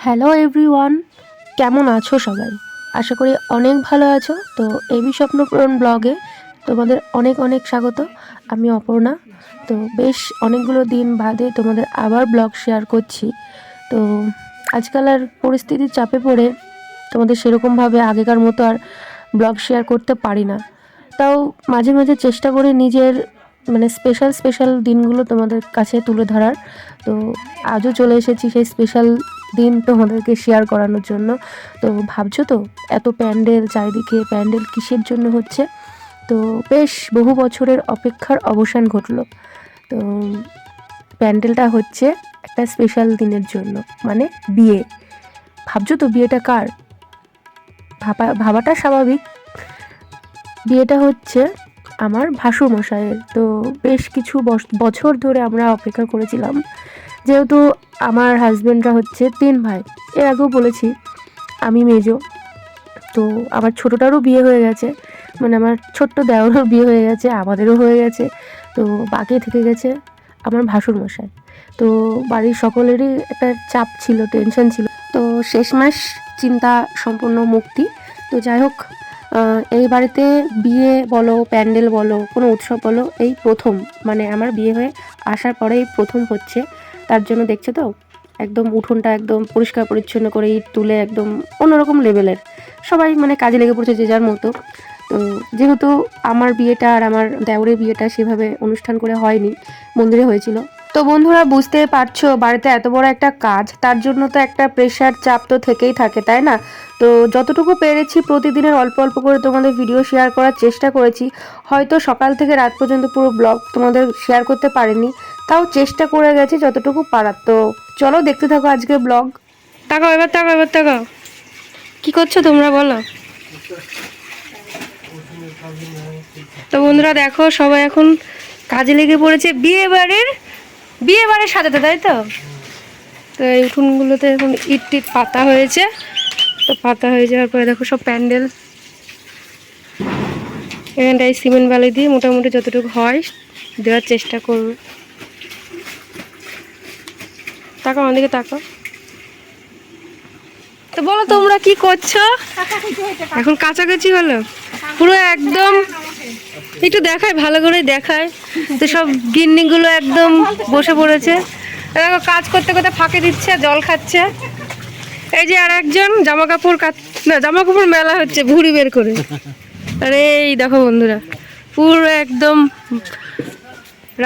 Hello everyone, কেমন আছো সবাই? আশা করি অনেক ভালো আছো। তো এবি স্বপ্নপূরণ ব্লগে তোমাদের অনেক অনেক স্বাগত। আমি অপর্ণা। তো বেশ অনেকগুলো দিন বাদে তোমাদের আবার ব্লগ শেয়ার করছি। তো আজকাল আর পরিস্থিতির চাপে পড়ে তোমাদের সেরকমভাবে আগেকার মতো আর ব্লগ শেয়ার করতে পারি না। তাও মাঝে মাঝে চেষ্টা করি নিজের স্পেশাল স্পেশাল দিনগুলো তোমাদের কাছে তুলে ধরার। তো আজও চলে এসেছি সেই স্পেশাল দিন তোমাদেরকে শেয়ার করানোর জন্য। তো ভাবছো তো এত প্যান্ডেল, চারিদিকে প্যান্ডেল কিসের জন্য হচ্ছে? তো বেশ বহু বছরের অপেক্ষার অবসান ঘটলো। তো প্যান্ডেলটা হচ্ছে একটা স্পেশাল দিনের জন্য, মানে বিয়ে। ভাবছো তো বিয়েটা কার? ভাবাটা স্বাভাবিক। বিয়েটা হচ্ছে আমার ভাসুর মশাইয়ের। তো বেশ কিছু বছর ধরে আমরা অপেক্ষা করেছিলাম, যেহেতু আমার হাজব্যান্ডরা হচ্ছে 3 ভাই। এর আগেও বলেছি আমি মেজো। তো আমার ছোটোটারও বিয়ে হয়ে গেছে, আমার ছোট্ট দেওরেরও বিয়ে হয়ে গেছে, আমাদেরও হয়ে গেছে। তো বাকি থেকে গেছে আমার ভাসুর মশাই। তো বাড়ির সকলেরই একটা চাপ ছিল, টেনশন ছিল। তো শেষমেশ চিন্তা সম্পূর্ণ মুক্তি। তো যাই হোক, এই বাড়িতে বিয়ে বলো, প্যান্ডেল বলো, কোনো উৎসব বলো, এই প্রথম, আমার বিয়ে হয়ে আসার পরেই প্রথম হচ্ছে। তার জন্য দেখছে তো একদম উঠোনটা একদম পরিষ্কার পরিচ্ছন্ন করে ইট তুলে একদম অন্যরকম লেভেলের সবাই কাজে লেগে পড়েছে যে যার মতো। তো যেহেতু আমার বিয়েটা আর আমার দেওরের বিয়েটা সেভাবে অনুষ্ঠান করে হয়নি, মন্দিরে হয়েছিল। তো বন্ধুরা, বুঝতে পারছো বাড়িতে এত বড় একটা কাজ, তার জন্য তো একটা প্রেশার, চাপ তো থেকেই থাকে, তাই না? তো যতটুকু পেরেছি প্রতিদিনের অল্প অল্প করে তোমাদের ভিডিও শেয়ার করার চেষ্টা করেছি। হয়তো সকাল থেকে রাত পর্যন্ত পুরো ব্লগ তোমাদের শেয়ার করতে পারিনি, তাও চেষ্টা করে গেছি যতটুকু পারার। তো চলো দেখতে থাকো আজকের ব্লগ। তাকাও এবার, তাকাও এবার, তাকাও। কি করছো তোমরা বলো? তো বন্ধুরা দেখো, সবাই এখন কাজে লেগে পড়েছে বিয়ে বাড়ির সাজাতে, তাই তো? তো এই উঠোনগুলোতে এখন ইট টিট পাতা হয়েছে। তো পাতা হয়ে যাওয়ার পরে দেখো সব প্যান্ডেল এখানটায় সিমেন্ট বালি দিয়ে মোটামুটি যতটুকু হয় দেওয়ার চেষ্টা করবে। তাকাও আমাদেরকে, তাকাও। তো বলো তোমরা কি করছো? এখন কাছাকাছি হলো পুরো একদম। একটু দেখায়, ভালো করে দেখায়। তো সব গিন্নিগুলো একদম বসে পড়েছে, দেখো কাজ করতে করতে ফাঁকে দিচ্ছে, জল খাচ্ছে। এই যে আর একজন জামা কাপড় জামা কাপড় মেলা হচ্ছে ভুঁড়ি বের করে। আরে এই দেখো বন্ধুরা, পুরো একদম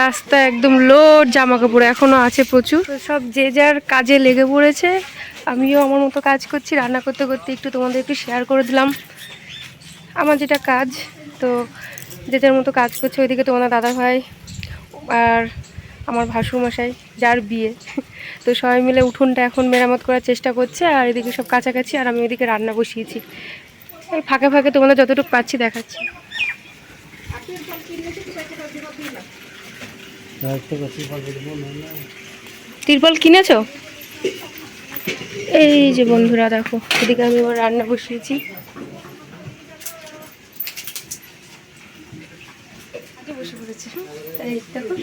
রাস্তা একদম লোড জামা কাপড় এখনো আছে প্রচুর। সব যে যার কাজে লেগে পড়েছে। আমিও আমার মতো কাজ করছি, রান্না করতে করতে একটু তোমাদের একটু শেয়ার করে দিলাম আমার যেটা কাজ। তো যে যার মতো কাজ করছে। ওইদিকে তোমাদের দাদা ভাই আর আমার ভাসুরমশাই যার বিয়ে, তো সবাই মিলে উঠোনটা এখন মেরামত করার চেষ্টা করছে। আর এদিকে সব কাছাকাছি, আর আমি ওইদিকে রান্না বসিয়েছি। এই ফাঁকে ফাঁকে তোমাদের যতটুকু পাচ্ছি দেখাচ্ছি। তিরপল কিনেছো? এই যে বন্ধুরা দেখো, এদিকে আমি আমার রান্না বসিয়েছি। বসে পড়েছি, এই দেখো।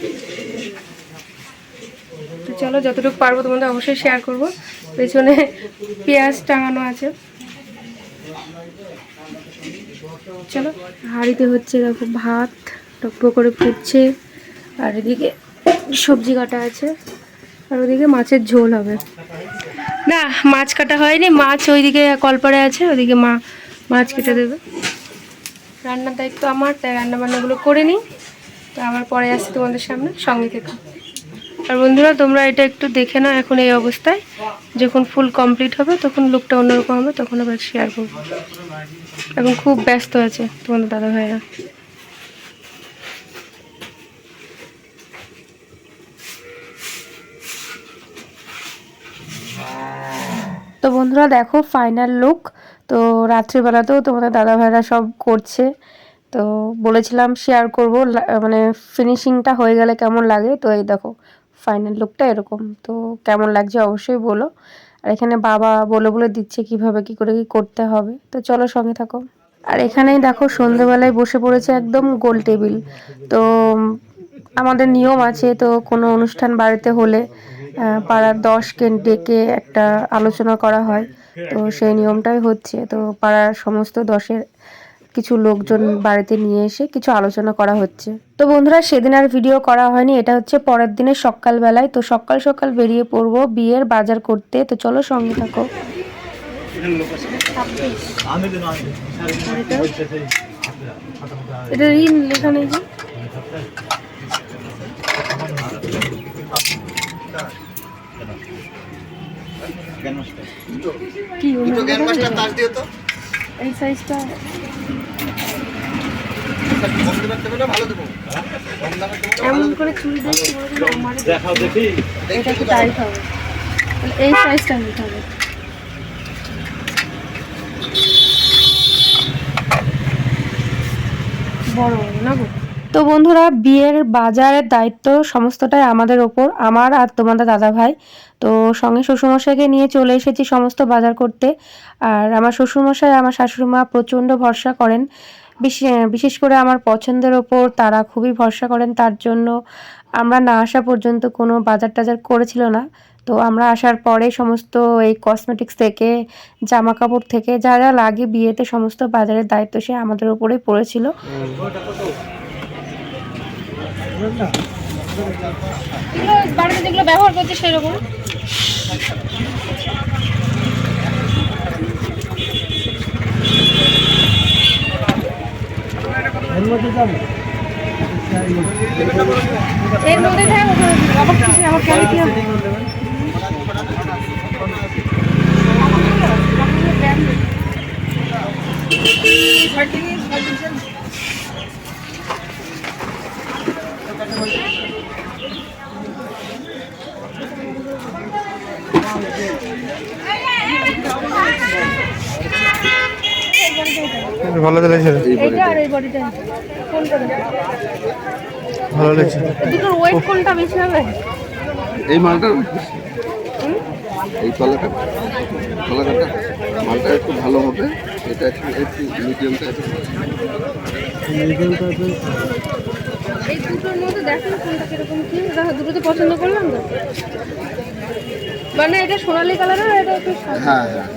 তো চলো যতটুকু পারবো তোমাদের অবশ্যই শেয়ার করবো। পেছনে পেঁয়াজ টাঙানো আছে। চলো, হাঁড়িতে হচ্ছে দেখো ভাত টকবো করে ফুটছে, আর এদিকে সবজি কাটা আছে, আর ওদিকে মাছের ঝোল হবে। না, মাছ কাটা হয়নি, মাছ ওইদিকে কলপাড়ে আছে, ওইদিকে মা মাছ কেটে দেবে। রান্নার দায়িত্ব আমার, তাই রান্না বান্নাগুলো করে নিই। তো আমার পরে আসছি তোমাদের সামনে, সঙ্গে থেকে। আর বন্ধুরা তোমরা এটা একটু দেখে নাও এখন এই অবস্থায়। যখন ফুল কমপ্লিট হবে তখন লুকটা অন্যরকম হবে, তখন আবার শেয়ার করবো। এখন খুব ব্যস্ত আছে তোমাদের দাদা ভাইরা। তো বন্ধুরা দেখো ফাইনাল লুক। তো রাত্রিবেলাতেও তোমাদের দাদা ভাইরা সব করছে। তো বলেছিলাম শেয়ার করব, ফিনিশিংটা হয়ে গেলে কেমন লাগে। তো এই দেখো ফাইনাল লুকটা এরকম। তো কেমন লাগছে অবশ্যই বলো। আর এখানে বাবা বলে বলে দিচ্ছে কিভাবে কি করে কি করতে হবে। তো চলো সঙ্গে থাকো। আর এখানেই দেখো সন্ধেবেলায় বসে পড়েছে একদম গোল টেবিল। তো আমাদের নিয়ম আছে, তো কোনো অনুষ্ঠান বাড়িতে হলে পাড়ার 10কে ডেকে একটা আলোচনা করা হয়। তো সেই নিয়মটাই হচ্ছে। তো পাড়ার সমস্ত 10-এর কিছু লোকজন বাড়িতে নিয়ে এসে কিছু আলোচনা করা হচ্ছে। তো বন্ধুরা, সেদিন আর ভিডিও করা হয়নি, এটা হচ্ছে পরের দিনের সকালবেলায়। তো সকাল সকাল বেরিয়ে পড়বো বিয়ের বাজার করতে। তো চলো সঙ্গে থাকো। এটা ঋণ লেখা নেই যে, কি এই সাইজটা এমন করে চুল দিয়ে এটা কি টাইট হবে, এই সাইজটা নিতে হবে। বড় না গো। তো বন্ধুরা, বিয়ের বাজারের দায়িত্ব সমস্তটাই আমাদের ওপর, আমার আর তোমাদের দাদা ভাই। তো সঙ্গে শ্বশুরমশাইকে নিয়ে চলে এসেছি সমস্ত বাজার করতে। আর আমার শ্বশুরমশাই আমার শাশুড়িমা প্রচণ্ড ভরসা করেন, বিশেষ করে আমার পছন্দের ওপর তারা খুবই ভরসা করেন। তার জন্য আমরা না আসা পর্যন্ত কোনো বাজার টাজার করেছিল না। তো আমরা আসার পরে সমস্ত এই কসমেটিক্স থেকে জামা কাপড় থেকে যা যা লাগে বিয়েতে সমস্ত বাজারের দায়িত্ব সে আমাদের উপরেই পড়েছিল। বাড়িতে যেগুলো ব্যবহার করছে সেরকম এর মধ্যে আমার ক্যালিটি ভালো লাগছে, এইটা আর এই বডিটা কোনটা ভালো লাগছে? দুটোর ওয়েট কোনটা বেশি হবে? এই মালটা, এই তলাটা মালটা একটু ভালো হবে, এটা একটু মিডিয়ামটা এই দুটোর মধ্যে দেখেন কোনটা কিরকম কি, দুটো তো পছন্দ করলাম তো। মানে এটা সোনালী কালারের, এটা একটু হ্যাঁ হ্যাঁ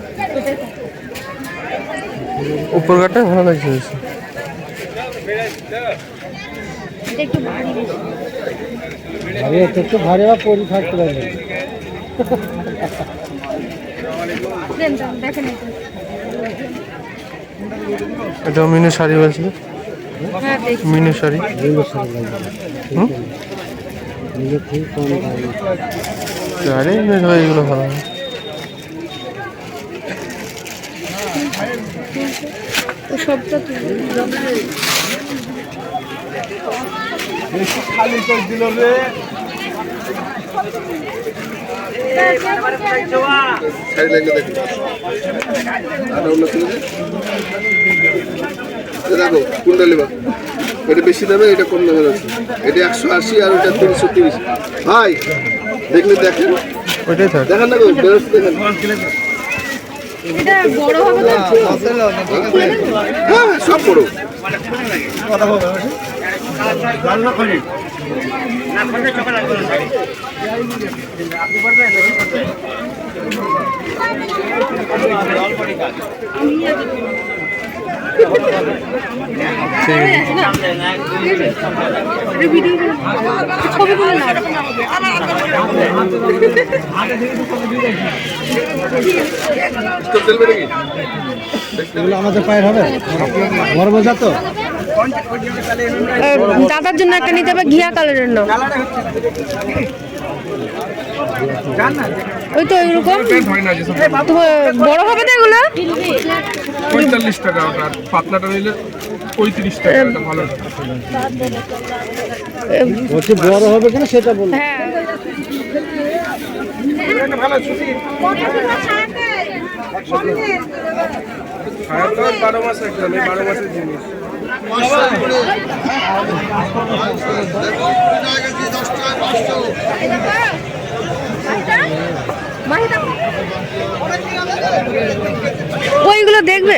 উপর কাটা ভালো লাগছে বেশি, এটা একটু ভারী বেশি। আরে একটু ভারী বা পরি থাকতে পারবে। দেখেন এটা মিনু শাড়ি বলছিল, হ্যাঁ মিনু শাড়ি শাড়ি এগুলো ভালো হয়। সবটা খালি করে দিল রে, শাড়ি লাগলে দেখো, আর অন্য ছিল যে দেখো কোনটা নেবা, এটা বেশি দামে এটা কম দামের আছে, এটা 180 আর ওটা 330। ভাই দেখলে দেখেন, ওইটাই থাক, দেখেন না গো বেরোচ্ছে, দেখেন এটা বড় হবে না? হ্যাঁ সব বড় কথা বলবে জান না খালি না খালি টাকা লাগবে আপনি পারবেন এগুলো আমাদের পায়ের হবে বড় বোঝা তো। দাদার জন্য একটা নিতে হবে ঘিয়া কালারের, না ওই তো ওইরকম বড় হবে না এগুলো। 45 টাকা, ওটা পাতলাটা নিলে 35 টাকা, এটা ভালো। ওটি বড় হবে কিনা সেটা বলুন। হ্যাঁ ভালো ছুটি 12 মাস একটা, 12 মাসের জিনিস। ওইগুলো দেখবে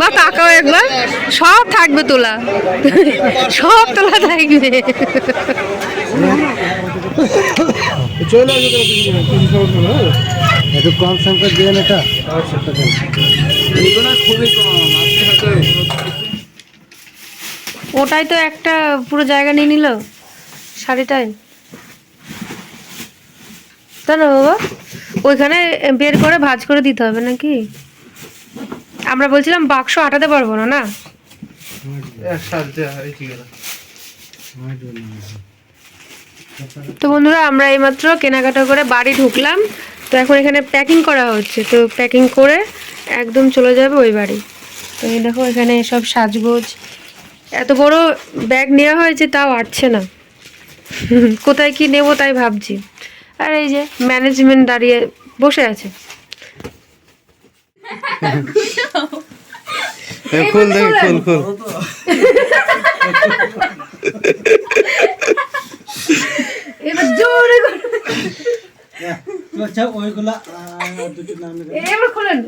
বা কাকাও একবার সব থাকবে তোলা, সব তোলা থাকবে। একটু কম সংখ্যা দিয়ে এটা ওটাই তো একটা পুরো জায়গা নিয়ে নিল শাড়িটাই, তাই না বাবা? ওইখানে বের করে ভাঁজ করে দিতে হবে নাকি? আমরা বলছিলাম বাক্স আটাতে পারবো না, না? তো বন্ধুরা আমরা এইমাত্র কেনাকাটা করে বাড়ি ঢুকলাম, তো এখন এখানে প্যাকিং করা হচ্ছে, তো প্যাকিং করে একদম চলে যাবে ওই বাড়ি। তো এই দেখো এখানে সব সাজগোজ, এত বড় ব্যাগ নেওয়া হয়েছে তাও আটছে না, কোথায় কি নেব তাই ভাবছি। আর এই যে ম্যানেজমেন্ট দাঁড়িয়ে বসে আছে। খুল দেখি, খুল খুল। এবার জোরে করে আচ্ছা ওইগুলা দুটো নাম এবার খোলেন।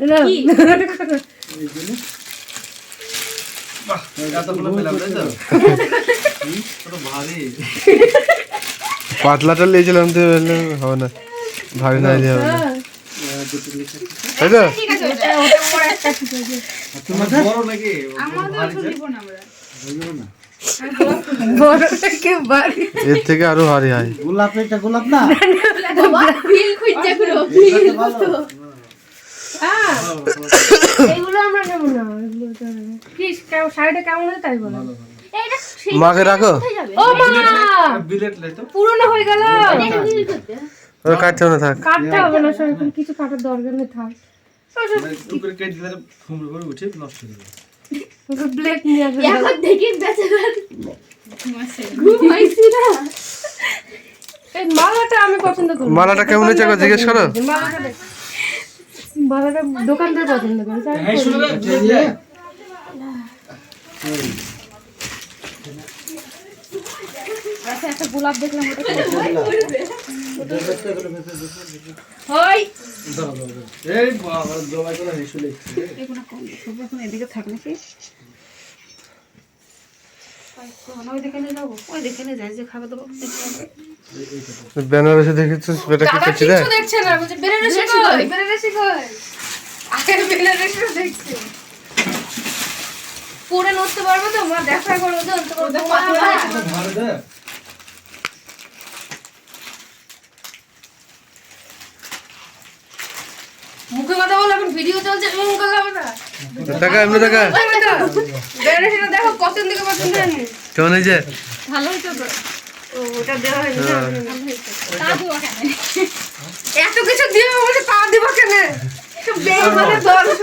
পাতলাটা নিয়েছিলাম তো হবে না, ভারী না দিয়ে হবে না, তাই তো? এর থেকে আরো ভারী হয়। গোলাপ, এটা গোলাপ না, এইগুলো আমরা নেবো না। কি শাড়িটা কেমন হয়েছে তাই বলো। মাকে রাখো, ও মা পুরনো হয়ে গেল, কাটতে না থাক, কাটতে হবে না, এখন কিছু কাটার দরকার নেই, থাক। ব্লেড নিয়ে আসবে, এখন দেখি বেচারা ঘুমাইছি না। এই মালাটা আমি পছন্দ করি। মালাটা কেমন হয়েছে একবার জিজ্ঞেস করো। মালাটা দোকানদার পছন্দ করে। আচ্ছা একটা গোলাপ দেখলাম, এদিকে থাক নাকি বেনারসে দেখেছিস বেটা কি করছে দেখ, দেখছে না, বলছে বেনারসি কই, বেনারসি কই, আগে বেনারসি দেখছে। পরে নড়তে পারবে তো, মা দেখা করবো তো, মুখে কথা বল, এখন ভিডিও চলছে, মুখে কথা না। দেখা এমনি দেখা বেনারসিটা দেখো পছন্দ দিকে পছন্দ হয়নি, কেমন হয়েছে? ভালো হইতো তো। ও ওটা দেওয়া হয়নি না, তা দিও কেন? এত কিছু দিয়ে বলছে পা দিব কেন, বেমানে দর্শ।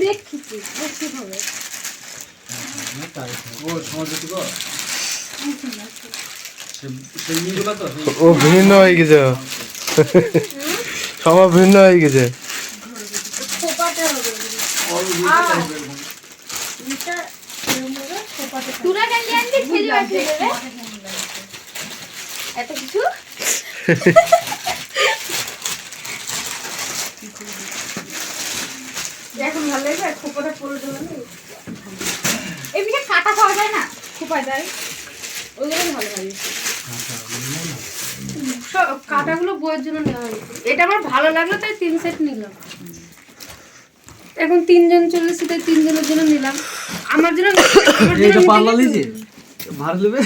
দেখছি দেখছি হবে। ও ভিন্ন হয়ে গেছে, সবার ভিন্ন হয়ে গেছে। তুলা ডালিয়ে আনবি, খেলে আসবে রে। এত কিছু এখন ভালো লাগছে, খোপাটা পড়ে দিল না। এমনি কাটা খাওয়া যায় না, খোপা যায়, ওইগুলো ভালো লাগে। কাটাগুলো বইয়ের জন্য নেওয়া হয়েছে, এটা আমার ভালো লাগলো তাই 3 সেট নিলাম। এখন 3 জন চলে এসেছে তাই 3 জনের জন্য নিলাম, আমার জন্য এটা পাল্লা লিজে মার নেবে,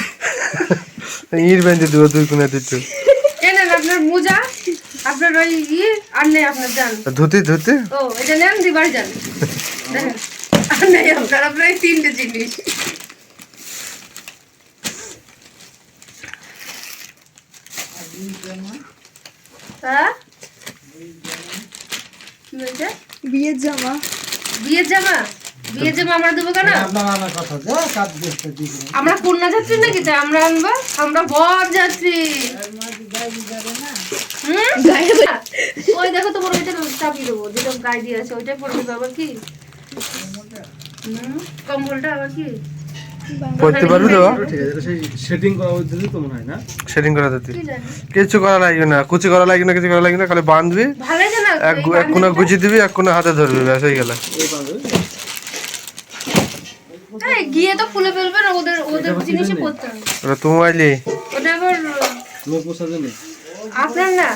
ইট বেঁধে দেবো দুই কোণে দিতে। নেন আপনার মোজা, আপনার ওই ইয়ে, আর নেই আপনার যান ধুতি ধুতি, ও এটা নেন দিবার যান, দেখেন আর নেই আপনার এই 3টে জিনিস। হ্যাঁ কি বলছে? বিয়ের জামা, বিয়ের জামা, বিয়ের জামা আমরা দেবো কেন? আপনার কথা যা কাট দিতে দিই, আমরা কন্যা যাত্রী নাকি যা আমরা আনবো, আমরা বর যাত্রী। ওই দেখো তোমার ওইটা চাপিয়ে দেবো, যেটা গায়ে দিয়ে আছে ওইটাই পরে দেবো, আবার কি কম্বলটা আবার কি পড়তে পারবি তো? ঠিক আছে, এটা সেই সেটিং করা উদ্দেশ্যে তো মনে হয় না। সেটিং করা দিতে কিছু করা লাগবে না, কুচি করা লাগবে না, কিছু করা লাগবে না, খালি বাঁধবি, ভালো জানা এক কোনা গুছি দিবি, এক কোনা হাতে ধরবি, ব্যাস হয়ে গেল। গিয়ে তো খুলে ফেলবে না, ওদের ওদের জিনিসই পড়তে হবে। ওটা তুমি আইলি ওটা আবার লোক পোষার জন্য আপনার না